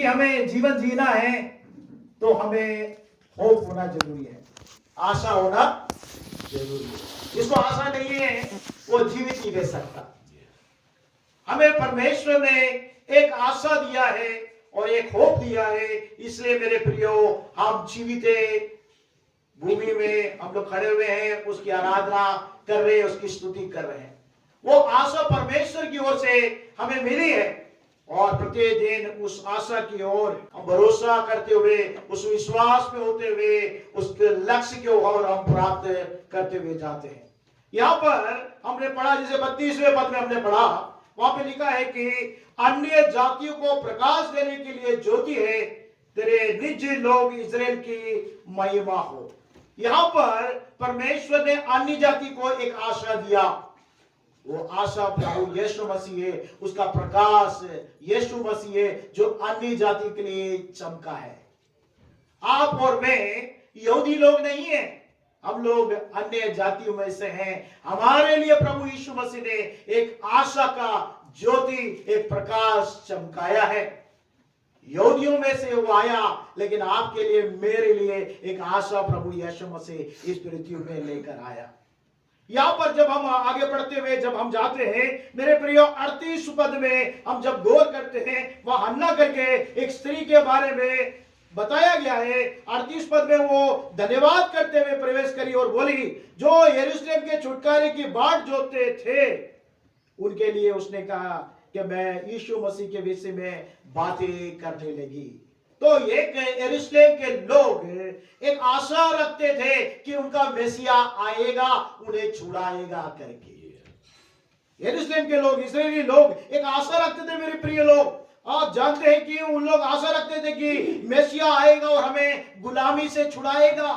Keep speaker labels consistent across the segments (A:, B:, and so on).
A: हमें जीवन जीना है तो हमें होप होना जरूरी है, आशा होना जरूरी है। जिसको आशा नहीं है वो जीवित नहीं रह सकता। हमें परमेश्वर ने एक आशा दिया है और एक होप दिया है, इसलिए मेरे प्रियो हम जीवित भूमि में हम लोग खड़े हुए हैं, उसकी आराधना कर रहे हैं, उसकी स्तुति कर रहे हैं। वो आशा परमेश्वर की ओर से हमें मिली है और प्रत्येक दिन उस आशा की ओर हम भरोसा करते हुए, उस विश्वास में होते हुए उसके लक्ष्य की ओर हम प्राप्त करते हुए जाते हैं। यहाँ पर हमने पढ़ा, जैसे 32वें पद में हमने पढ़ा, वहां पे लिखा है कि अन्य जातियों को प्रकाश देने के लिए ज्योति है, तेरे निज लोग इस्राएल की महिमा हो। यहाँ पर परमेश्वर ने अन्य जाति को एक आशा दिया। वो आशा प्रभु यीशु मसीह है, उसका प्रकाश यीशु मसीह है जो अन्य जाति के लिए चमका है। आप और मैं यहूदी लोग नहीं है, हम लोग अन्य जातियों में से हैं। हमारे लिए प्रभु यीशु मसीह ने एक आशा का ज्योति, एक प्रकाश चमकाया है। यहूदियों में से वो आया, लेकिन आपके लिए, मेरे लिए एक आशा प्रभु यीशु मसीह इस पृथ्वी में लेकर आया। यहां पर जब हम आगे बढ़ते हुए जब हम जाते हैं मेरे प्रियो, 38 पद में हम जब गौर करते हैं, वह हन्ना करके एक स्त्री के बारे में बताया गया है। 38 पद में वो धन्यवाद करते हुए प्रवेश करी और बोली, जो यरूशलेम के छुटकारे की बाट जोतते थे उनके लिए उसने कहा कि मैं यीशु मसीह के विषय में बातें करने लगी। तो एक यरूशलेम के लोग एक आशा रखते थे कि उनका मेसिया आएगा, उन्हें छुड़ाएगा करके। यरूशलेम के लोग, इस्राएली लोग एक आशा रखते थे मेरे प्रिय लोग। आप जानते हैं कि उन लोग आशा रखते थे कि मेसिया आएगा और हमें गुलामी से छुड़ाएगा,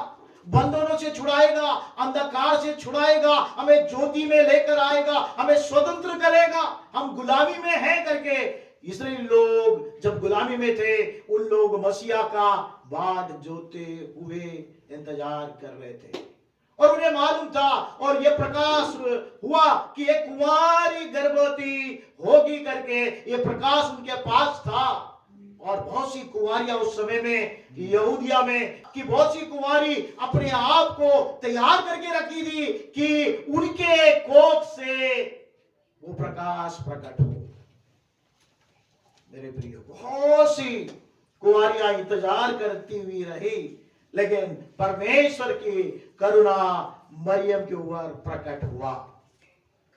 A: बंधनों से छुड़ाएगा, अंधकार से छुड़ाएगा, हमें ज्योति में लेकर आएगा, हमें स्वतंत्र करेगा, हम गुलामी में हैं करके। इस्राएली लोग जब गुलामी में थे, उन लोग मसीहा का बाट जोते हुए इंतजार कर रहे थे और उन्हें मालूम था और यह प्रकाश हुआ कि एक कुंवारी गर्भवती होगी करके ये प्रकाश उनके पास था। और बहुत सी कुंवारियां उस समय में यहूदिया में कि बहुत सी कुंवारी अपने आप को तैयार करके रखी थी कि उनके कोख से वो प्रकाश प्रकट हो। मेरे प्रियो, बहुत सी कुंवारियां इंतजार करती हुई रही, लेकिन परमेश्वर की करुणा मरियम के ऊपर प्रकट हुआ।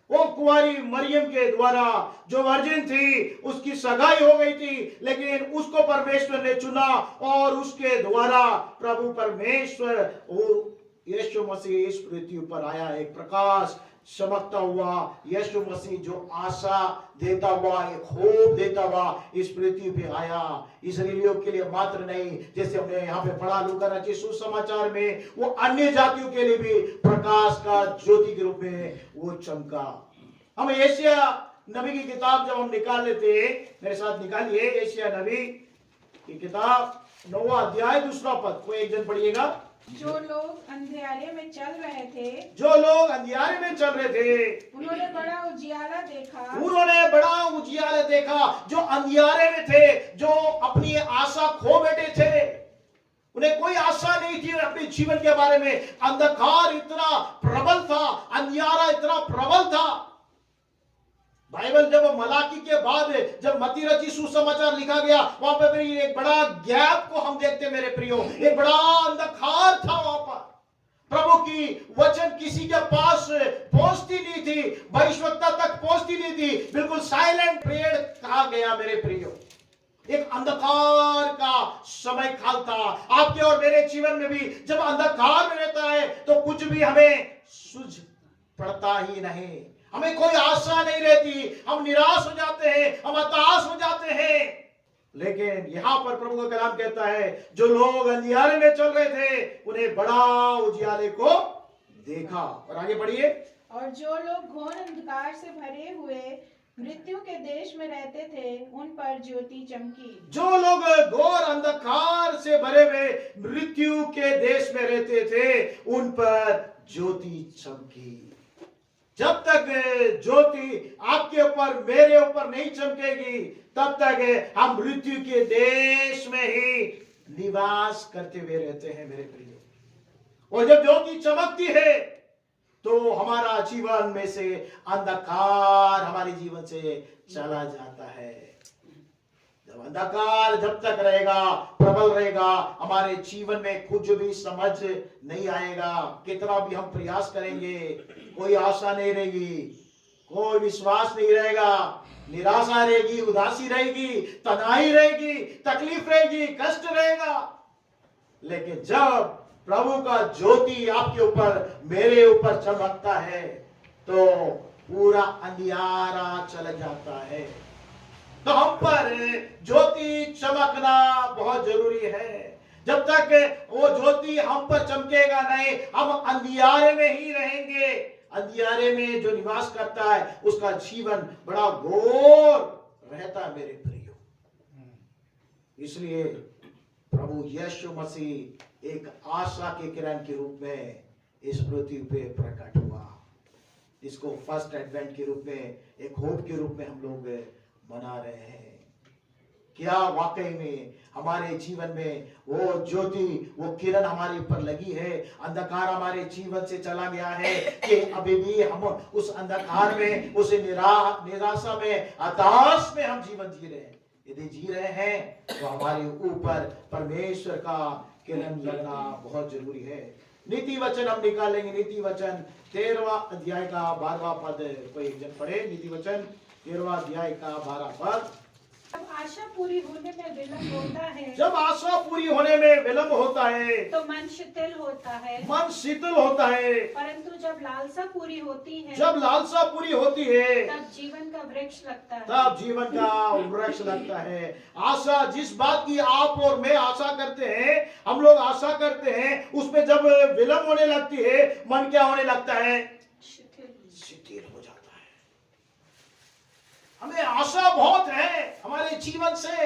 A: वो कुंवारी मरियम के द्वारा जो वर्जिन थी, उसकी सगाई हो गई थी, लेकिन उसको परमेश्वर ने चुना और उसके द्वारा प्रभु परमेश्वर यीशु मसीह इस पृथ्वी पर आया। एक प्रकाश चमकता हुआ यीशु मसीह जो आशा देता हुआ, एक होप देता हुआ इस पृथ्वी पे आया। इस्राएलियों के लिए मात्र नहीं, जैसे हमने यहाँ पे पढ़ा लूका रचित सुसमाचार में, वो अन्य जातियों के लिए भी प्रकाश का ज्योति के रूप में वो चमका। हम एशिया नबी की किताब जब हम निकाल लेते हैं, मेरे साथ निकालिए एशिया नबी की किताब 9वां अध्याय 2 पद, कोई एक जन पढ़िएगा।
B: जो लोग अंधियारे में चल रहे थे,
A: जो लोग अंधियारे में चल रहे थे,
B: उन्होंने बड़ा उजियाला देखा।
A: उन्होंने बड़ा उजियाला देखा। जो अंधियारे में थे, जो अपनी आशा खो बैठे थे, उन्हें कोई आशा नहीं थी अपने जीवन के बारे में। अंधकार इतना प्रबल था, अंधियारा इतना प्रबल था। बाइबल जब मलाकी के बाद जब मत्ती रचित सुसमाचार लिखा गया, वहां पर एक बड़ा गैप को हम देखते मेरे प्रियो, एक बड़ा अंधकार था वहां पर। प्रभु की वचन किसी के पास पहुंचती नहीं थी, भविष्यवक्ता तक पहुंचती नहीं थी, बिल्कुल साइलेंट पीरियड कहा गया मेरे प्रियो। एक अंधकार का समय काल था। आपके और मेरे जीवन में भी जब अंधकार में रहता है तो कुछ भी हमें सूझ पड़ता ही नहीं, हमें कोई आशा नहीं रहती, हम निराश हो जाते हैं, हम हताश हो जाते हैं। लेकिन यहां पर प्रभु का कलाम कहता है, जो लोग अंधियारे में चल रहे थे, उन्हें बड़ा उजियाले को देखा। और आगे बढ़िए।
B: और जो लोग घोर अंधकार से भरे हुए मृत्यु के देश में रहते थे, उन पर ज्योति चमकी।
A: जो लोग घोर अंधकार से भरे हुए मृत्यु के देश में रहते थे, उन पर ज्योति चमकी। जब तक ज्योति आपके ऊपर मेरे ऊपर नहीं चमकेगी, तब तक हम मृत्यु के देश में ही निवास करते हुए रहते हैं मेरे प्रियो। और जब ज्योति चमकती है तो हमारा जीवन में से अंधकार हमारे जीवन से चला जाता है। जब अंधकार जब तक रहेगा, प्रबल रहेगा, हमारे जीवन में कुछ भी समझ नहीं आएगा। कितना भी हम प्रयास करेंगे, कोई आशा नहीं रहेगी, कोई विश्वास नहीं रहेगा, निराशा रहेगी, उदासी रहेगी, तनाई रहेगी, तकलीफ रहेगी, कष्ट रहेगा। लेकिन जब प्रभु का ज्योति आपके ऊपर मेरे ऊपर चमकता है तो पूरा अंधियारा चला जाता है। तो हम पर ज्योति चमकना बहुत जरूरी है। जब तक वो ज्योति हम पर चमकेगा नहीं, हम अंधियारे में ही रहेंगे। अंधियारे में जो निवास करता है उसका जीवन बड़ा घोर रहता है मेरे प्रियो। इसलिए प्रभु यीशु मसीह एक आशा के किरण के रूप में इस पृथ्वी पे प्रकट हुआ, जिसको फर्स्ट एडवेंट के रूप में, एक होप के रूप में हम लोग मना रहे हैं। क्या वाकई में हमारे जीवन में वो ज्योति, वो किरण हमारे ऊपर लगी है? अंधकार हमारे जीवन से चला गया है कि अभी भी हम उस अंधकार में, उस निराशा में, हताश में हम जीवन जी रहे हैं? यदि जी रहे हैं तो हमारे ऊपर परमेश्वर का किरण लगना बहुत जरूरी है। नीति वचन हम निकालेंगे। नीति वचन 13वां अध्याय का 12वां पद, कोई एक जन पढ़े। नीति वचन 13वां अध्याय का 12वां पद।
B: जब आशा पूरी होने में विलंब होता है,
A: जब आशा पूरी होने में विलंब होता है
B: तो मन शिथिल होता है।
A: मन शीतल होता है।
B: परंतु जब लालसा पूरी होती है,
A: जब लालसा पूरी होती है
B: तब जीवन का वृक्ष लगता है।
A: तब जीवन का वृक्ष लगता है। आशा, जिस बात की आप और मैं आशा करते हैं, हम लोग आशा करते हैं, उसमें जब विलंब होने लगती है, मन क्या होने लगता है? शिथिल हो जाता है। हमें आशा बहुत है हमारे जीवन से,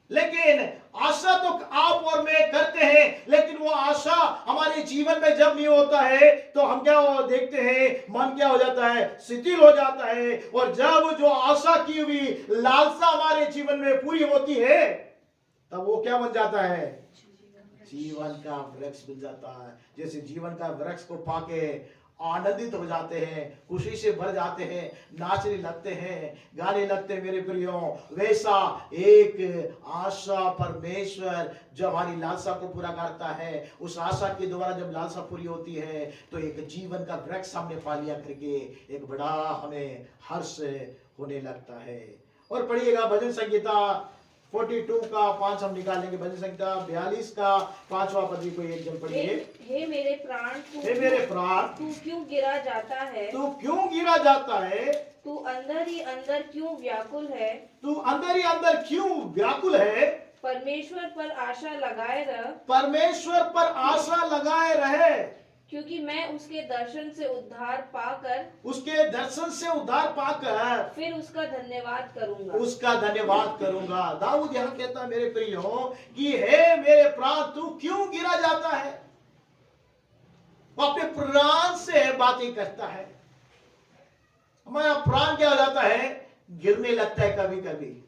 A: लेकिन आशा तो आप और मैं करते हैं, लेकिन वो आशा हमारे जीवन में जब नहीं होता है तो हम क्या देखते हैं? मन क्या हो जाता है? शिथिल हो जाता है। और जब जो आशा की हुई लालसा हमारे जीवन में पूरी होती है, तब वो क्या बन जाता है? जीवन का वृक्ष बन जाता है। जैसे जीवन का वृक्ष को पाके आनंदित हो जाते हैं, खुशी से भर जाते हैं, नाचने लगते हैं, गाने लगते हैं मेरे प्रियो, वैसा एक आशा परमेश्वर जो हमारी लालसा को पूरा करता है, उस आशा के द्वारा जब लालसा पूरी होती है तो एक जीवन का वृक्ष सामने पा लिया करके एक बड़ा हमें हर्ष होने लगता है। और पढ़िएगा भजन संहिता 42 का 5 हम निकालेंगे। भजन संहिता 42 का 5वां पद को एक जन पढ़िए।
C: हे मेरे प्राण,
A: हे मेरे प्राण,
C: तू क्यों गिरा जाता है?
A: तू क्यों गिरा जाता है?
C: तू अंदर ही अंदर क्यों व्याकुल है?
A: तू अंदर ही अंदर क्यों व्याकुल है?
C: परमेश्वर पर आशा लगाए रह,
A: परमेश्वर पर आशा लगाए रहे,
C: क्योंकि मैं उसके दर्शन से उद्धार पाकर,
A: उसके दर्शन से उद्धार पाकर
C: फिर उसका धन्यवाद करूंगा।
A: उसका धन्यवाद करूंगा। दाऊद यहाँ कहता है मेरे प्रियो कि हे मेरे प्राण, तू क्यों गिरा जाता है? वो अपने प्राण से बातें करता है। हमारा प्राण क्या हो जाता है? गिरने लगता है, कभी कभी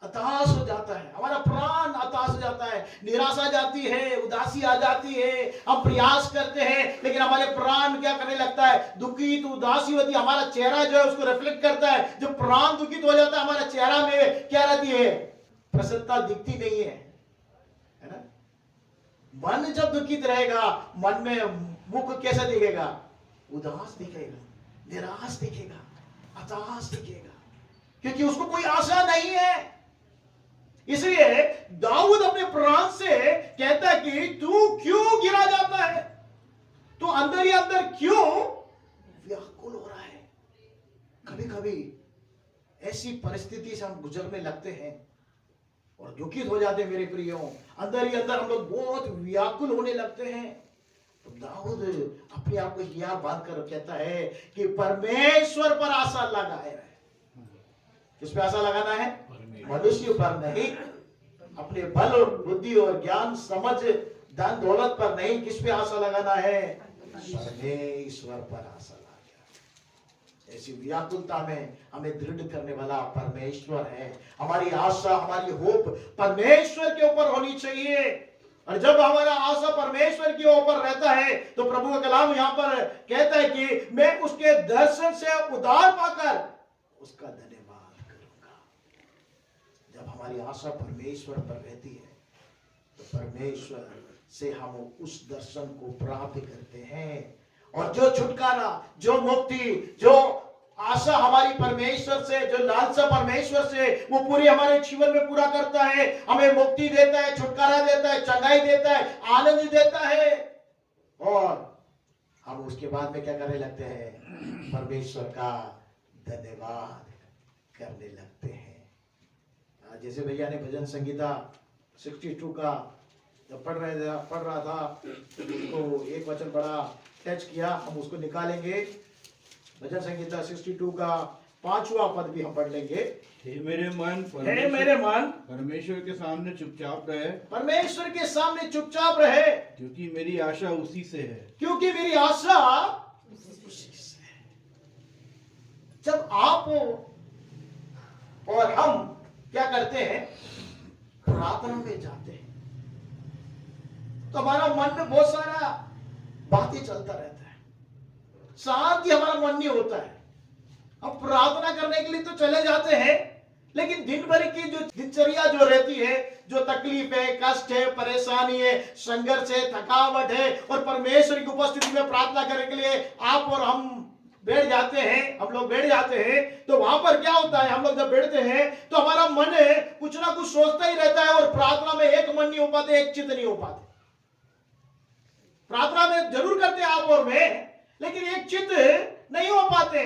A: हताश हो जाता है, हमारा प्राण हताश हो जाता है, निराशा जाती है, उदासी आ जाती है। हम प्रयास करते हैं लेकिन हमारे प्राण क्या करने लगता है? दुखित, उदासी होती है। हमारा चेहरा जो है उसको रिफ्लेक्ट करता है। जब प्राण दुखित हो जाता है, हमारा चेहरा में क्या रहती है? प्रसन्नता दिखती नहीं है ना? मन जब दुखित रहेगा, मन में मुख कैसा दिखेगा? उदास दिखेगा, निराश दिखेगा, हताश दिखेगा, क्योंकि उसको कोई आशा नहीं है। इसलिए दाऊद अपने प्राण से कहता है कि तू क्यों गिरा जाता है? तू अंदर ही अंदर क्यों व्याकुल हो रहा है? कभी कभी ऐसी परिस्थिति से हम गुजरने लगते हैं और दुखित हो जाते हैं मेरे प्रियो। अंदर ही अंदर हम लोग बहुत व्याकुल होने लगते हैं। तो दाऊद अपने आप को हिया बांध कर कहता है कि परमेश्वर पर आशा लगाए रहे। किस पे आशा लगाना है? मनुष्य पर नहीं, अपने बल और बुद्धि और ज्ञान समझ धन दौलत पर नहीं। किस पे आशा लगाना है? परमेश्वर पर आशा लगाना। ऐसी व्याकुलता में हमें दृढ़ करने वाला परमेश्वर है। हमारी आशा, हमारी होप परमेश्वर के ऊपर होनी चाहिए। और जब हमारा आशा परमेश्वर के ऊपर रहता है तो प्रभु का कलाम यहाँ पर कहता है कि मैं उसके दर्शन से उद्धार पाकर उसका धन्यवाद करूंगा। जब हमारी आशा परमेश्वर पर रहती है तो परमेश्वर से हम उस दर्शन को प्राप्त करते हैं। और जो छुटकारा, जो मुक्ति, जो आशा हमारी परमेश्वर से, जो लालसा परमेश्वर से, वो पूरी हमारे जीवन में पूरा करता है। हमें मुक्ति देता है, छुटकारा देता है, चंगाई देता है, आनंद देता है। और हम उसके बाद में क्या करने लगते हैं? परमेश्वर का धन्यवाद करने लगते हैं। जैसे भैया ने भजन संगीता 62 का जब पढ़ रहा था तो एक वचन बड़ा टच किया, हम उसको निकालेंगे। भजन संगीता 62 का 5वां पद भी हम पढ़ लेंगे।
D: हे मेरे मन परमेश्वर के सामने चुपचाप रहे,
A: परमेश्वर के सामने चुपचाप रहे,
D: क्योंकि मेरी आशा उसी से है।
A: क्योंकि मेरी आशा उसी से है। जब आप और हम क्या करते हैं? प्रार्थना में जाते हैं तो हमारा मन में बहुत सारा बातें चलता रहता है, शांति हमारा मन नहीं होता है। हम प्रार्थना करने के लिए तो चले जाते हैं, लेकिन दिन भर की जो दिनचर्या जो रहती है, जो तकलीफ है, कष्ट है, परेशानी है, संघर्ष है, थकावट है, और परमेश्वर की उपस्थिति में प्रार्थना करने के लिए आप और हम बैठ जाते हैं, हम लोग बैठ जाते हैं, तो वहां पर क्या होता है? हम लोग जब बैठते हैं तो हमारा मन कुछ ना कुछ सोचता ही रहता है, और प्रार्थना में एक मन नहीं हो पाते, एक चित्त नहीं हो पाते। प्रार्थना में जरूर करते हैं आप और मैं, लेकिन एक चित्त नहीं हो पाते,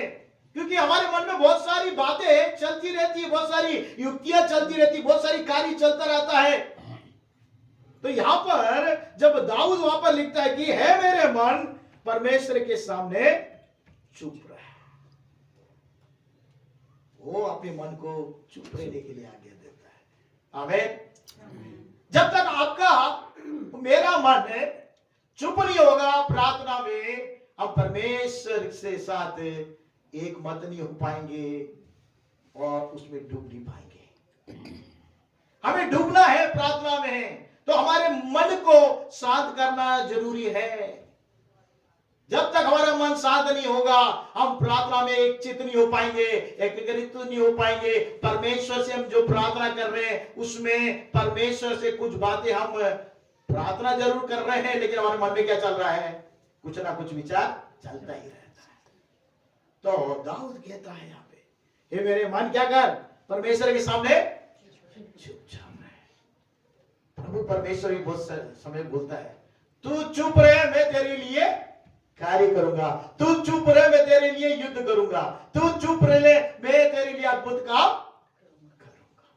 A: क्योंकि हमारे मन में बहुत सारी बातें चलती रहती है, बहुत सारी युक्तियां चलती रहती, बहुत सारी कार्य चलता रहता है। तो यहां पर जब दाऊद वहां पर लिखता है कि है मेरे मन परमेश्वर के सामने चुप रहे, वो अपने मन को चुप रहने के लिए आज्ञा देता है। आमीन। जब तक आपका मेरा मन चुप नहीं होगा प्रार्थना में, हम परमेश्वर से साथ एक मत नहीं हो पाएंगे और उसमें डूब नहीं पाएंगे। हमें डूबना है प्रार्थना में, तो हमारे मन को शांत करना जरूरी है। जब तक हमारा मन शांत नहीं होगा, हम प्रार्थना में एक चित्त नहीं हो पाएंगे, एकीकृत नहीं हो पाएंगे। परमेश्वर से हम जो प्रार्थना कर रहे हैं उसमें परमेश्वर से कुछ बातें हम प्रार्थना जरूर कर रहे हैं, लेकिन हमारे मन में क्या चल रहा है? कुछ ना कुछ विचार चलता ही रहता है। तो दाऊद कहता है यहाँ पे, हे मेरे मन क्या कर? परमेश्वर के सामने चुपचाप रहे। प्रभु परमेश्वर भी बहुत समय बोलता है, तू चुप रहे, मैं तेरे लिए कार्य करूंगा, तू चुप रहे, मैं तेरे लिए युद्ध करूंगा, तू चुप रहे, मैं तेरे लिए अद्भुत काम करूंगा।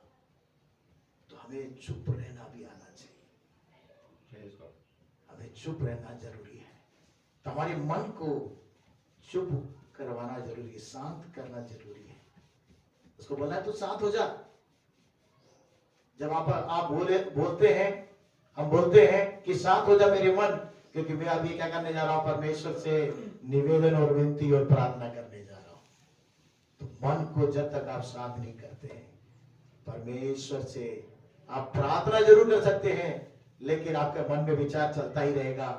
A: तो हमें चुप रहना भी आना चाहिए, हमें चुप रहना जरूरी है। तो हमारे मन को चुप करवाना जरूरी है, शांत करना जरूरी है। उसको बोलना है तू शांत हो जा। जब आप बोलते हैं, हम बोलते हैं कि शांत हो जा मेरे मन, क्योंकि मैं अभी क्या करने जा रहा हूं? परमेश्वर से निवेदन और विनती और प्रार्थना करने जा रहा हूं। तो मन को जब तक आप शांत नहीं करते हैं, परमेश्वर से आप प्रार्थना जरूर कर सकते हैं, लेकिन आपके मन में विचार चलता ही रहेगा,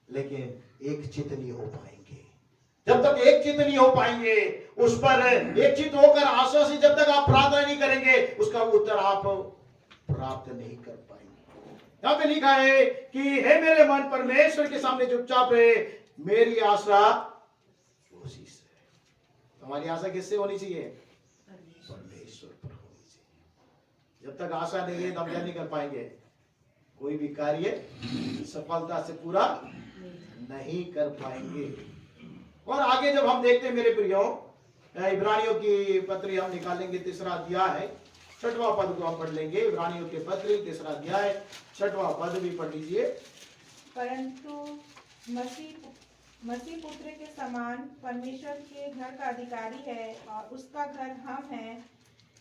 A: लेकिन एक चित्त नहीं हो पाएंगे। जब तक एक चित्त नहीं हो पाएंगे, उस पर एक चित्त होकर आशा से जब तक आप प्रार्थना नहीं करेंगे, उसका उत्तर आप प्राप्त नहीं कर पाएंगे। यहाँ पे लिखा है कि हे मेरे मन परमेश्वर के सामने चुपचाप रहे, मेरी आशा उसी से। हमारी आशा किससे होनी चाहिए? परमेश्वर पर होनी चाहिए। जब तक आशा नहीं है, हम क्या नहीं कर पाएंगे? कोई भी कार्य सफलता से पूरा नहीं कर पाएंगे। और आगे जब हम देखते हैं मेरे प्रियो, इब्रानियों की पत्री हम निकालेंगे, 3रा अध्याय है, 6वां पद को हम पढ़ लेंगे। इब्रानियों के पत्र 3रा अध्याय 6वां पद भी पढ़ लीजिए।
B: परंतु मसीह पुत्र के समान परमेश्वर के घर का अधिकारी है और उसका घर हम हैं,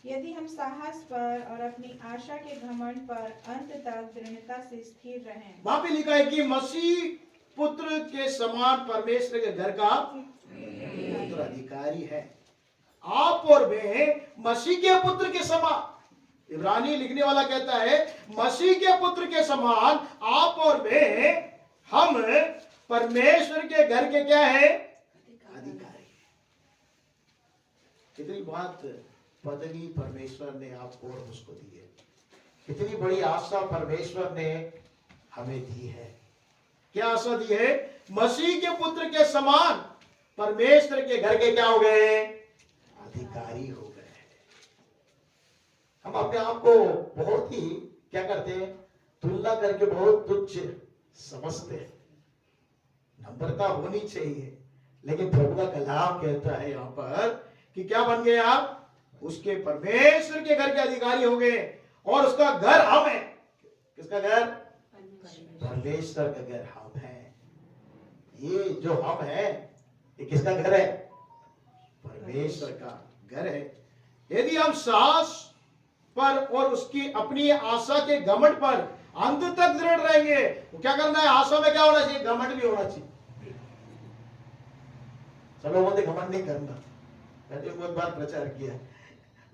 B: यदि हम साहस पर और अपनी आशा के घमंड पर अंत तक दृढ़ता से स्थिर रहें।
A: वहां पे लिखा है कि मसीह पुत्र के समान परमेश्वर के घर का उत्तराधिकारी है। आप और मैं मसीह के पुत्र के समान, इब्रानी लिखने वाला कहता है मसीह के पुत्र के समान आप और मैं, हम परमेश्वर के घर के क्या है, अधिकारी। कितनी बात पदवी परमेश्वर ने आपको और मुझको दी है, कितनी बड़ी आशा परमेश्वर ने हमें दी है। क्या आशा दी है? मसीह के पुत्र के समान परमेश्वर के घर के क्या हो गए, अधिकारी हो गए। हम अपने आप को बहुत ही क्या करते हैं, तुलना करके बहुत तुच्छ समझते हैं। नम्रता होनी चाहिए, लेकिन प्रभु का कलाम कहता है यहाँ पर कि क्या बन गए आप, उसके परमेश्वर के घर के अधिकारी हो गए, और उसका घर हम है। किसका घर? परमेश्वर का घर हम है। ये जो हम है, ये किसका घर है? परमेश्वर का घर है। यदि हम साहस पर और उसकी अपनी आशा के घमंड पर अंत तक दृढ़ रहेंगे, तो क्या करना है? आशा में क्या होना चाहिए? घमंड भी होना चाहिए। सब लोगों ने घमंड नहीं करना, मैंने बहुत बार प्रचार किया,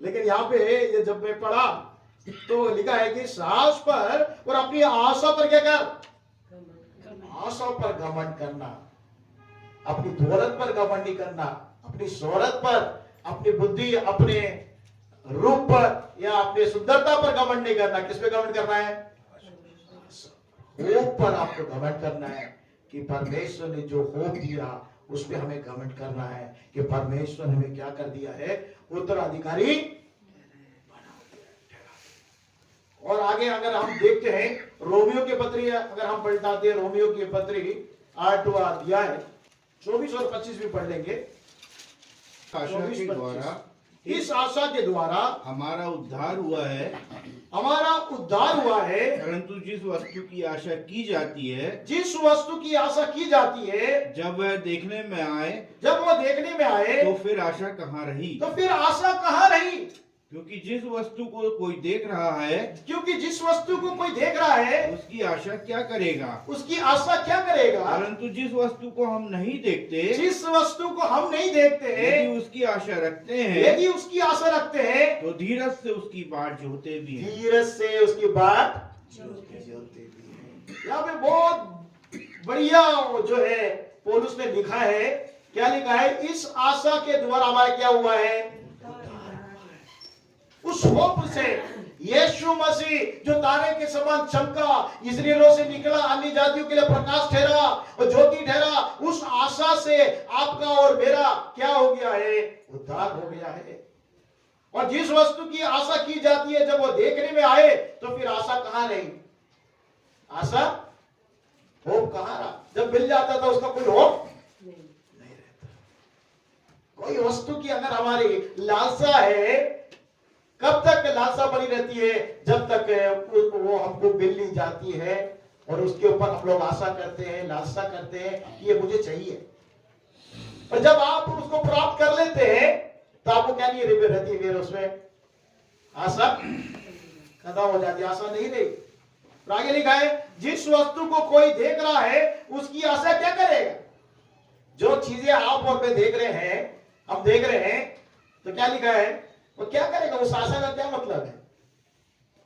A: लेकिन यहाँ पे ये जब मैं पढ़ा तो लिखा है कि साहस पर और अपनी आशा पर क्या कर, आशा पर घमंड करना, अपनी दौलत पर घमंड नहीं करना, अपनी शोहरत पर, अपनी बुद्धि, अपने रूप पर या अपनी सुंदरता पर घमंड नहीं करना। किस पे घमंड करना है? होप पर आपको घमंड करना है कि परमेश्वर ने जो होप दिया उस पे हमें घमंड करना है कि परमेश्वर ने हमें क्या कर दिया है, उत्तराधिकारी। और आगे अगर हम देखते हैं रोमियो की पत्री, अगर हम पलटाते हैं रोमियो की पत्री 8वां अध्याय 24 और 25 भी पढ़ लेंगे।
D: आशा के द्वारा,
A: इस आशा के द्वारा
D: हमारा उद्धार हुआ है,
A: हमारा उद्धार हुआ है।
D: परंतु जिस वस्तु की आशा की जाती है,
A: जिस वस्तु की आशा की जाती है,
D: जब वह देखने में आए,
A: जब वो देखने में आए,
D: तो फिर आशा कहाँ रही?
A: तो फिर आशा कहाँ रही?
D: क्योंकि जिस वस्तु को कोई देख रहा है,
A: क्योंकि जिस वस्तु को कोई देख रहा है,
D: उसकी आशा क्या करेगा?
A: उसकी आशा क्या करेगा?
D: परंतु जिस वस्तु को हम नहीं देखते,
A: जिस वस्तु को हम नहीं देखते हैं,
D: यदि उसकी आशा रखते हैं,
A: यदि उसकी आशा रखते हैं,
D: तो धीरज से उसकी बाट जोते भी हैं।
A: धीरज से उसकी बात जोते भी हैं। यहाँ पे बहुत बढ़िया जो है पौलुस ने लिखा है। क्या लिखा है? इस आशा के द्वारा हमारा क्या हुआ है? उस होप से यीशु मसीह जो तारे के समान चमका, इस्राएलियों से निकला, अन्य जातियों के लिए प्रकाश ठहरा और ज्योति ठहरा, उस आशा से आपका और मेरा क्या हो गया है? उद्धार हो गया है। और जिस वस्तु की आशा की जाती है, जब वो देखने में आए, तो फिर आशा कहाँ रही? आशा, होप कहाँ रहा? जब मिल जाता था उसका कोई होप नहीं रहता। कोई वस्तु की अगर हमारी लालसा है, कब तक लालसा बनी रहती है? जब तक वो हमको मिल नहीं जाती है, और उसके ऊपर हम लोग आशा करते हैं, लालसा करते हैं कि ये मुझे चाहिए। पर जब आप उसको प्राप्त कर लेते हैं, तो आपको क्या नहीं रहती है? फिर उसमें आशा खत्म हो जाती है, आशा नहीं रही। आगे लिखा है, जिस वस्तु को कोई देख रहा है, उसकी आशा क्या करेगा? जो चीजें आप और मैं देख रहे हैं, हम देख रहे हैं, तो क्या लिखा है? वो क्या करेगा? उस आशा का क्या मतलब है?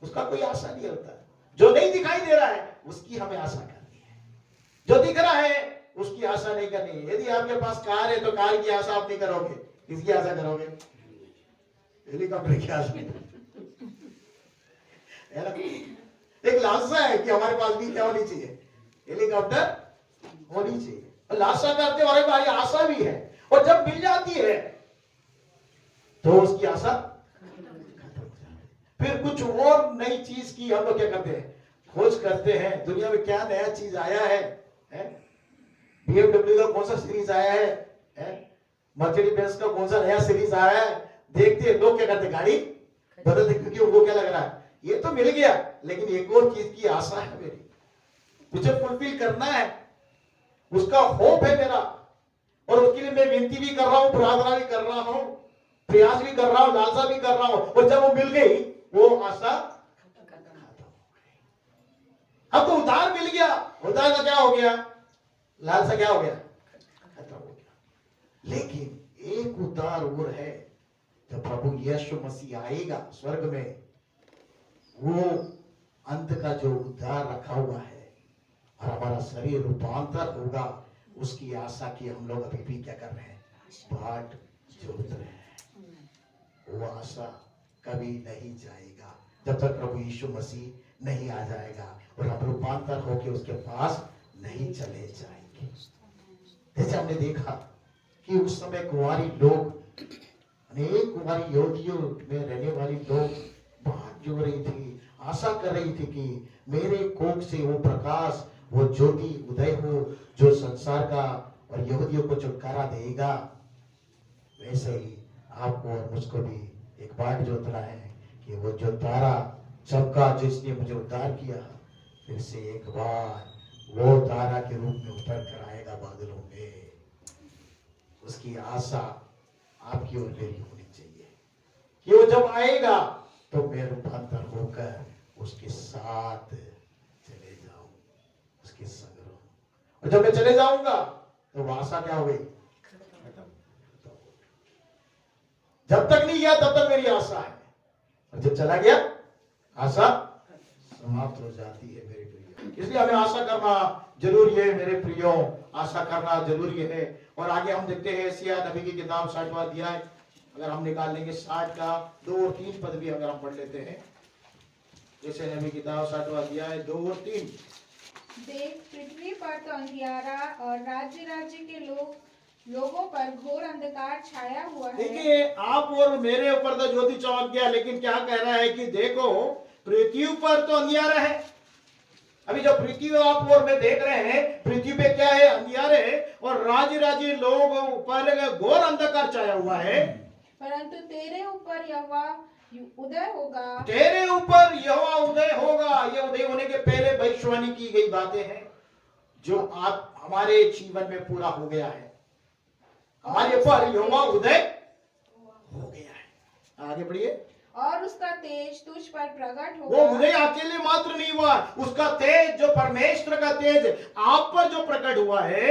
A: उसका कोई आशा नहीं होता। जो नहीं दिखाई दे रहा है उसकी हमें आशा करनी है, जो दिख रहा है उसकी आशा नहीं करनी है। यदि आपके पास कार है तो कार की आशा आप नहीं करोगे, किसकी आशा करोगे? हेलीकॉप्टर की आशा है ना? एक लालसा है कि हमारे पास भी क्या होनी चाहिए? हेलीकॉप्टर होनी चाहिए। और लालसा करते और हमारी आशा भी है, और जब मिल जाती है तो उसकी आशा खत्म हो जाती है। फिर कुछ और नई चीज की हम लोग क्या करते हैं? खोज करते हैं। दुनिया में क्या नया चीज आया है? BMW का कौन सा सीरीज आया है? मर्सिडीज बेंज का कौन सा नया सीरीज आया है? देखते हैं लोग क्या करते हैं? गाड़ी बदलते, क्योंकि उनको क्या लग रहा है? ये तो मिल गया, लेकिन एक और चीज की आशा है मेरी, मुझे फुलफिल करना है, उसका होप है मेरा, और उसके लिए मैं विनती भी कर रहा हूं, प्रार्थना भी कर रहा हूं, प्रयास भी कर रहा हूं, लालसा भी कर रहा हूं। और जब वो मिल गई, वो आशा खत्म हो गई। अब तो उद्धार मिल गया, उद्धार का क्या हो गया? लालसा क्या हो गया? खत्म हो गया। लेकिन एक उद्धार और है जब प्रभु यीशु मसीह आएगा स्वर्ग में, वो अंत का जो उद्धार रखा हुआ है और हमारा शरीर रूपांतर होगा, उसकी आशा की हम लोग अभी भी क्या कर रहे हैं, बाट जोत रहे हैं। वो आशा कभी नहीं जाएगा जब तक प्रभु यीशु मसीह नहीं आ जाएगा और हम रूपांतर होके उसके पास नहीं चले जाएंगे। जैसे हमने देखा कि उस समय कुंवारी लोग, अनेक कुंवारी यहूदियों में रहने वाली लोग बात जो रही थी, आशा कर रही थी कि मेरे कोख से वो प्रकाश, वो ज्योति उदय हो जो संसार का और यहूदियों को छुटकारा देगा। वैसे ही आपको और मुझको भी एक बात जोतना है कि वो जो तारा चमका जिसने मुझे उद्धार किया, फिर से एक बार वो तारा के रूप में उतर कर आएगा बादलों में। उसकी आशा आपकी और मेरी होनी चाहिए कि वो जब आएगा तो मैं रूपांतर होकर उसके साथ चले जाऊं, उसके संग रहूं। और जब मैं चले जाऊंगा तो वो आशा क्या हो गई, जब तक नहीं गया तब तक मेरी आशा है, और जब चला गया आशा समाप्त हो जाती है मेरे प्रियो। इसलिए हमें आशा करना जरूरी है मेरे प्रियो, आशा करना जरूरी है। और आगे हम देखते हैं यशायाह नबी की किताब 60वां अध्याय, अगर हम निकाल लेंगे 60 का 2 और 3 पद भी अगर हम पढ़ लेते हैं। यशायाह नबी की किताब 60वां अध्याय 2 और 3।
B: देख, पृथ्वी पर तो अंधियारा और राज्य राज्य के लोगों पर घोर अंधकार छाया हुआ है।
A: देखिए, आप और मेरे ऊपर तो ज्योति चमक गया, लेकिन क्या कह रहा है कि देखो पृथ्वी पर तो अंधियारा है। अभी जो पृथ्वी आप और मैं देख रहे हैं, पृथ्वी पे क्या है, अंधियारे, और राज्य राज्य लोग पर घोर अंधकार छाया हुआ है।
B: परंतु तेरे ऊपर यहोवा उदय होगा,
A: तेरे ऊपर यहोवा उदय होगा। ये उदय होने के पहले भविष्यवाणी की गई बातें हैं जो आप हमारे जीवन में पूरा हो गया है। हमारे ऊपर यहोवा उदय हो गया है। आगे बढ़िए।
B: और उसका तेज तुझ पर प्रकट
A: वो
B: होगा।
A: उदय अकेले मात्र नहीं हुआ, उसका तेज, जो परमेश्वर का तेज आप पर जो प्रकट हुआ है,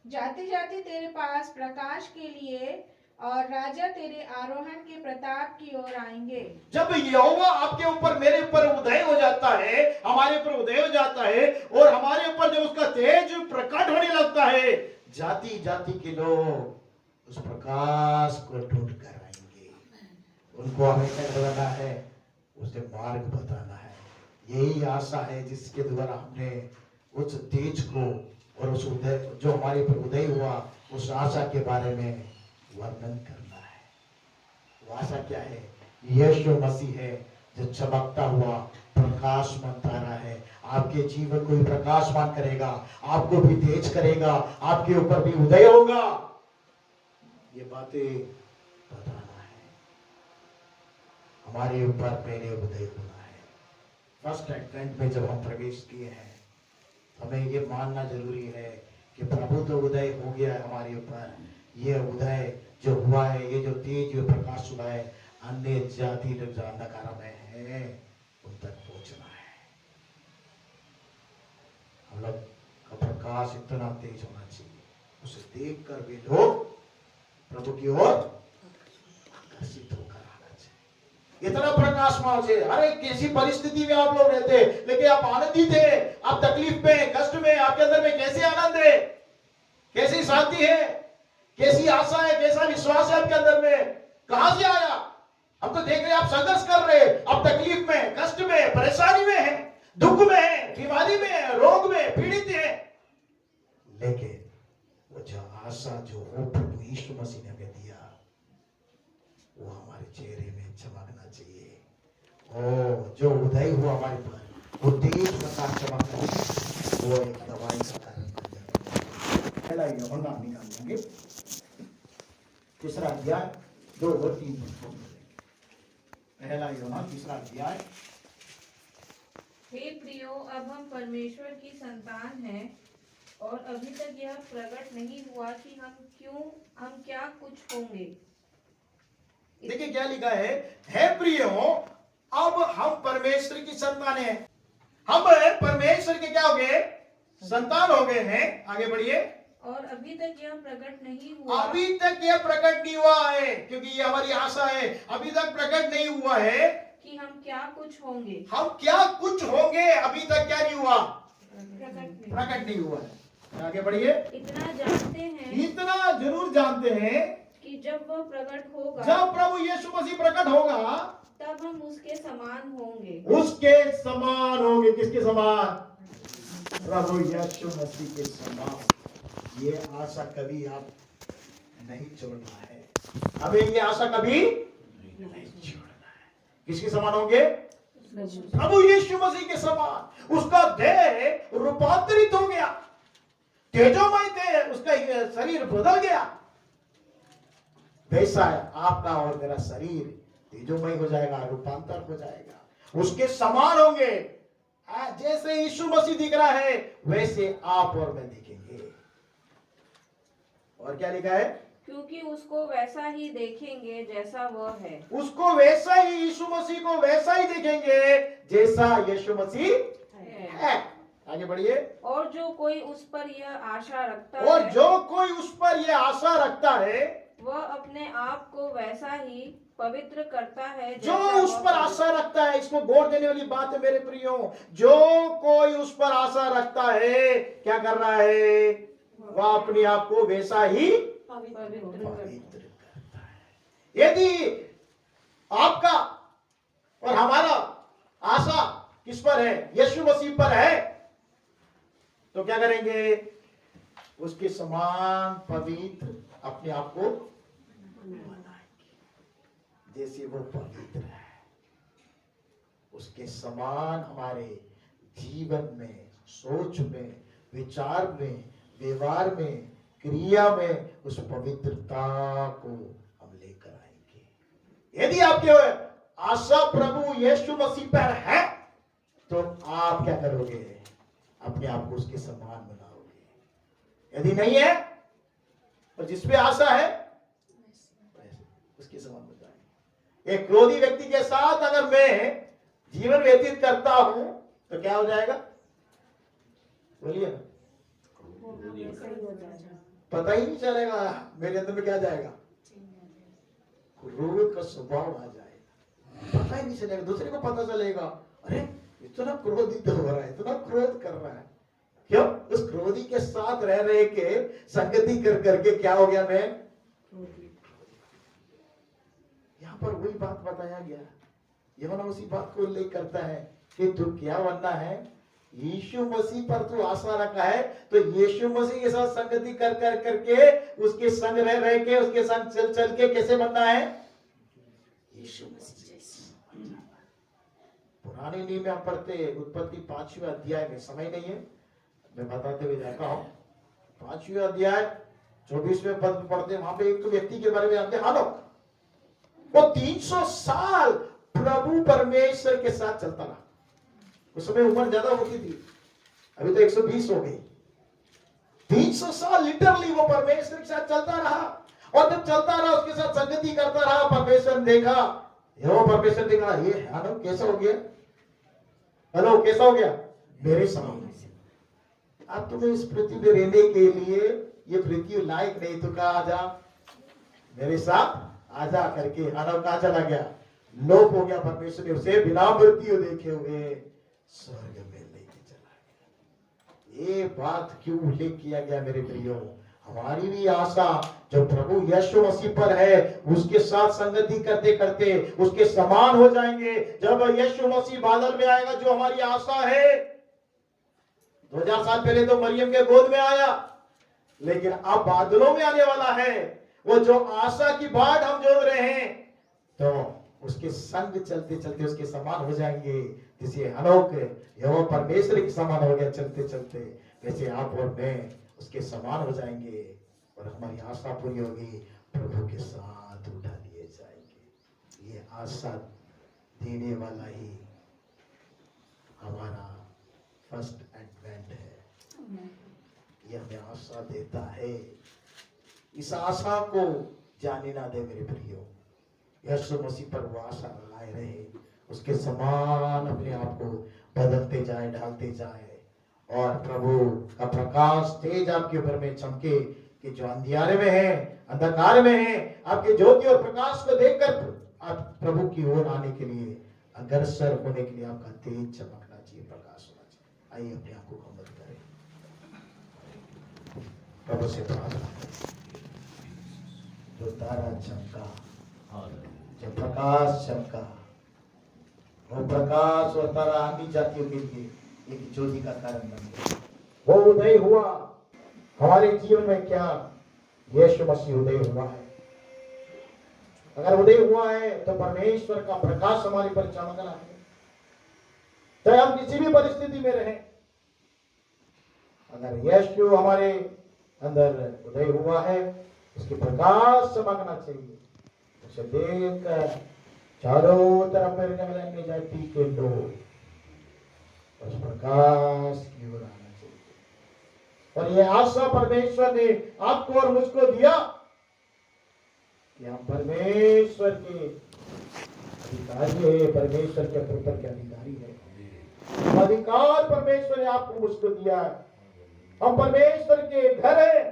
B: जाति जाति तेरे पास प्रकाश के लिए और राजा तेरे आरोहण के प्रताप की ओर आएंगे।
A: जब यहोवा आपके ऊपर, मेरे ऊपर उदय हो जाता है, हमारे ऊपर उदय हो जाता है, और हमारे ऊपर जब उसका तेज प्रकट होने लगता है, जाति जाति के लोग उस प्रकाश को ढूंढ कर आएंगे। उनको हमें क्या करना है, उसे मार्ग बताना है। यही आशा है जिसके द्वारा हमने उस तेज को और उस उदय, जो हमारे ऊपर उदय हुआ, उस आशा के बारे में वर्णन करना है। वो आशा क्या है, यीशु मसीह है जो चमकता हुआ प्रकाशमान तारा है। आपके जीवन को भी प्रकाशमान करेगा, आपको भी तेज करेगा, आपके ऊपर भी उदय होगा। ये बातें बताना है, हमारे ऊपर पहले उदय होना है। फर्स्ट एडवेंट में जब हम प्रवेश किए हैं, हमें ये मानना जरूरी है कि प्रभु तो उदय हो गया है हमारे ऊपर। ये उदय जो हुआ है, ये जो तेज जो प्रकाश हुआ है, अन्य जाति जो अंधकार में है उन तक पहुंचना है। हम लोग का प्रकाश इतना तेज होना चाहिए, उसे देखकर वे लोग प्रभु की ओर आकर्षित होकर आना चाहिए। इतना प्रकाशमान से, अरे किसी परिस्थिति में आप लोग रहते हैं लेकिन आप आनंदित है, आप तकलीफ में, कष्ट में, आपके अंदर में कैसे आनंद है, कैसी शांति है, कैसी आशा है, कैसा विश्वास है आपके अंदर में, कहां से आया? हम तो देख रहे हैं आप संघर्ष कर रहे हैं, आप तकलीफ में, कष्ट में, परेशानी में है, दुख में है, बीमारी में है, रोग में पीड़ित है, लेकिन वो जो आशा जो हो प्रभु यीशु मसीह ने हमें दिया, वो हमारे चेहरे में चमकना चाहिए। ओ जो उदय हुआ हमारे पर, वो तेज प्रकाश चमकना चाहिए। वो एक दवाई का कारण बन जाता है। पहला यूहन्ना निकाल लेंगे, तीसरा अध्याय 2 और 3 पद। पहला यूहन्ना तीसरा अध्याय।
C: हे प्रियो, अब हम परमेश्वर की संतान हैं और अभी तक यह प्रकट नहीं हुआ कि हम क्या कुछ होंगे।
A: देखिए क्या लिखा है प्रियो, अब हम परमेश्वर की संतान हैं। हम परमेश्वर के क्या हो गए, संतान हो गए हैं। आगे बढ़िए।
C: और अभी तक यह प्रकट नहीं हुआ
A: अभी तक यह प्रकट नहीं हुआ है, क्योंकि ये हमारी आशा है। अभी तक प्रकट नहीं हुआ है
C: कि हम क्या कुछ होंगे।
A: हम क्या कुछ होंगे, अभी तक क्या नहीं हुआ,
B: प्रकट
A: प्रकट नहीं हुआ है। आगे बढ़िए।
C: इतना जानते हैं
A: इतना जरूर जानते हैं
C: कि जब वह प्रकट होगा
A: जब प्रभु यीशु मसीह प्रकट होगा
C: तब हम उसके समान होंगे।
A: उसके समान होंगे। किसके समान? प्रभु यीशु मसीह के समान। ये आशा कभी आप नहीं छोड़ना है, हमें ये आशा कभी नहीं छोड़ना है। किसके समान होंगे? प्रभु यीशु मसीह के समान। उसका देह रूपांतरित हो गया, तेजोमय देह, उसका शरीर बदल गया। वैसा है आपका और मेरा शरीर तेजोमय हो जाएगा, रूपांतर हो जाएगा, उसके समान होंगे। जैसे यीशु मसीह दिख रहा है वैसे आप और मैं दिखेंगे। और क्या लिखा है?
C: क्योंकि उसको वैसा ही देखेंगे जैसा वह है।
A: उसको वैसा ही, यीशु मसीह को वैसा ही देखेंगे जैसा यीशु मसीह है। आगे बढ़िए।
C: और जो कोई उस पर यह आशा रखता
A: और
C: है
A: जो कोई उस पर यह आशा रखता है,
C: वह अपने आप को वैसा ही पवित्र करता है
A: जो
C: जैसा
A: उस
C: वह
A: पर आशा रखता है। इसको गौर देने वाली बात है मेरे प्रियो। जो कोई उस पर आशा रखता है क्या कर रहा है? वह अपने आप को वैसा ही
C: पवित्र करता है।
A: पवित्र करता है। यदि आपका और हमारा आशा किस पर है? यीशु मसीह पर है, तो क्या करेंगे? उसके समान पवित्र अपने आप को बनाएंगे, जैसे वो पवित्र है। उसके समान हमारे जीवन में, सोच में, विचार में, व्यवहार में, क्रिया में उस पवित्रता को हम लेकर आएंगे। यदि आपके आशा प्रभु यीशु मसीह पर है तो आप क्या करोगे? अपने आप को उसके समान बनाओगे। यदि नहीं है और जिसपे आशा है उसके समान बनाएंगे। एक क्रोधी व्यक्ति के साथ अगर मैं जीवन व्यतीत करता हूं तो क्या हो जाएगा? बोलिए ना। पता ही नहीं चलेगा मेरे अंदर में क्या जाएगा, क्रोध का स्वभाव आ जाएगा। पता ही नहीं चलेगा, दूसरे को पता चलेगा, अरे इतना क्रोधित हो रहा है, इतना क्रोध कर रहा है। क्यों? उस क्रोधी के साथ रह रहे के संगति कर करके क्या हो गया? मैं यहां पर वही बात बताया गया। यूहन्ना उसी बात को उल्लेख करता है कि तू क्या बनना है? यीशु मसीह पर तू आशा रखा है, तो यीशु मसीह के साथ संगति कर करके उसके संग रह के उसके संग चल चल के कैसे बनना है? यीशु मसीह जैसा। पुराने नियम में हम पढ़ते उत्पत्ति 5वें अध्याय में, समय नहीं है मैं बताते हुए जाता हूं। 5वें अध्याय 24वें पद पढ़ते, वहां पे एक व्यक्ति के बारे में जानते हैं, हानोक। वो 300 साल प्रभु परमेश्वर के साथ चलता रहा। उस समय उम्र ज्यादा होती थी, अभी तो 120 हो गई। 300 साल लिटरली वो परमेश्वर के साथ चलता रहा, और जब चलता रहा उसके साथ संगति करता रहा। परमेश्वर ने देखा, परमेश्वर देखा, ये हेलो कैसा हो गया? हेलो कैसा हो गया? मेरे समान। अब तुम्हें इस पृथ्वी पे रहने के लिए ये पृथ्वी लायक नहीं, तो कहा आजा मेरे साथ आजा करके हेलो कहा चला गया, लोप हो गया। परमेश्वर ने उसे बिना मृत्यु देखे हुए स्वर्ग में लेके चला गया। ये बात क्यों उल्लेख किया गया मेरे प्रियो? हमारी भी आशा जो प्रभु यीशु मसीह पर है, उसके साथ संगति करते करते उसके समान हो जाएंगे। जब यीशु मसीह बादल में आएगा, जो हमारी आशा है, 2000 साल पहले तो मरियम के गोद में आया, लेकिन अब बादलों में आने वाला है। वो जो आशा की बाट हम जोड़ रहे हैं, तो उसके संग चलते चलते उसके समान हो जाएंगे। जिसे हनोक यहोवा परमेश्वर के समान हो गया चलते चलते, वैसे आप और मैं उसके समान हो जाएंगे, और हमारी आशा पूरी होगी, प्रभु के साथ उठा लिए जाएंगे। ये आशा देने वाला ही हमारा फर्स्ट एडवेंट है। ये हमें आशा देता है। इस आशा को जाने ना दे मेरे प्रियो। यीशु मसीह पर वो आशा लगाए रहे, उसके समान अपने आप को बदलते जाए, ढालते जाए, और प्रभु का प्रकाश तेज आपके ऊपर में चमके कि जो अंधियारे में है, अंधकार में है, आपके ज्योति और प्रकाश को देखकर आप प्रभु की ओर आने के लिए, अग्रसर होने के लिए आपका तेज चमकना चाहिए, प्रकाश होना चाहिए। आइए अपने आंखों को बंद करें, प्रभु से प्रार्थना करें। जो तारा चमका, जो प्रकाश चमका, वो प्रकाश और तारा अन्य जातियों के लिए एक ज्योति का कारण बन गया। वो उदय हुआ हमारे जीवन में, क्या यीशु मसीह उदय हुआ है। अगर उदय हुआ है तो परमेश्वर का प्रकाश हमारे पर चमकना है, चाहे हम किसी भी परिस्थिति में रहें। अगर यीशु हमारे अंदर उदय हुआ है, उसके प्रकाश चमकना चाहिए। उसे देखकर चारों तरफ अन्य जाति के लोग उस प्रकाश की ओर आना चाहिए। और यह आशा परमेश्वर ने आपको और मुझको दिया कि हम परमेश्वर के अधिकारी है, परमेश्वर के पुत्र के अधिकारी है। अधिकार परमेश्वर ने आपको मुझको दिया है। हम परमेश्वर के घर है,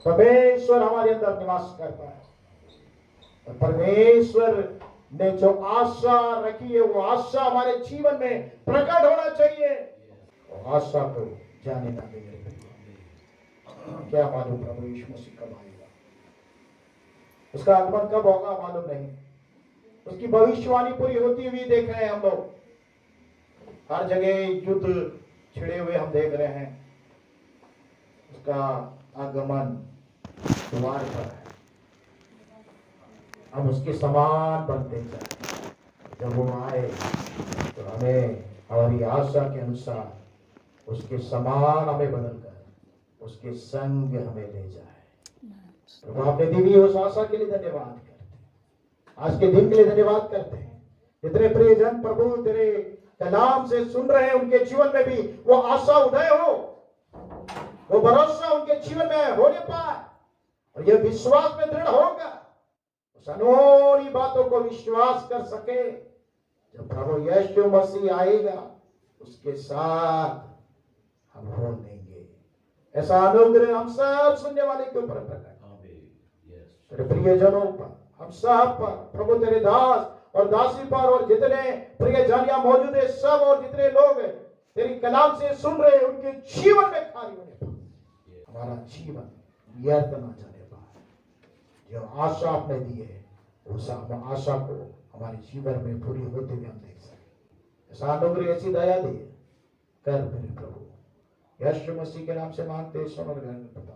A: परमेश्वर हमारे अंदर निवास करता है। और परमेश्वर ने जो आशा रखी है, वो आशा हमारे जीवन में प्रकट होना चाहिए। वो आशा को जाने ना देंगे। क्या मालूम प्रभु यीशु मसीह कब आएगा, उसका आगमन कब होगा मालूम नहीं। उसकी भविष्यवाणी पूरी होती हुई देख रहे हैं हम लोग। हर जगह युद्ध छिड़े हुए हम देख रहे हैं। उसका आगमन द्वार पर है। हम उसके समान बनते जाए। जब वो आए तो हमें हमारी आशा के अनुसार उसके समान हमें बदलकर उसके संग हमें ले जाए। तो आपने दी उस आशा के लिए धन्यवाद करते हैं। आज के दिन के लिए धन्यवाद करते हैं। जितने प्रियजन प्रभु तेरे कलाम से सुन रहे हैं, उनके जीवन में भी वो आशा उदय हो, वो भरोसा उनके जीवन में होने पाए और ये विश्वास में दृढ़ होगा, उस अनमोल बातों को विश्वास कर सके। जब प्रभु यीशु मसीह आएगा, उसके साथ हम हो लेंगे। ऐसा अनुग्रह हम सब सुनने वाले के ऊपर प्रकट, तेरे प्रियजनों पर, हम सब पर, प्रभु तेरे दास और दासी पर, और जितने प्रियजन यहाँ मौजूद है सब, और जितने लोग तेरी कलाम से सुन रहे हैं, उनके जीवन में कार्य होने पर हमारा जीवन व्यर्थ ना जाने पाए। जो आशा आपने दी है, उस आशा को हमारे जीवन में पूरी होते हुए हम देख सके। ऐसा अनुग्रह, ऐसी दया दे कर मेरे प्रभु। यीशु मसीह के नाम से मांगते, सुन और ग्रहण करता।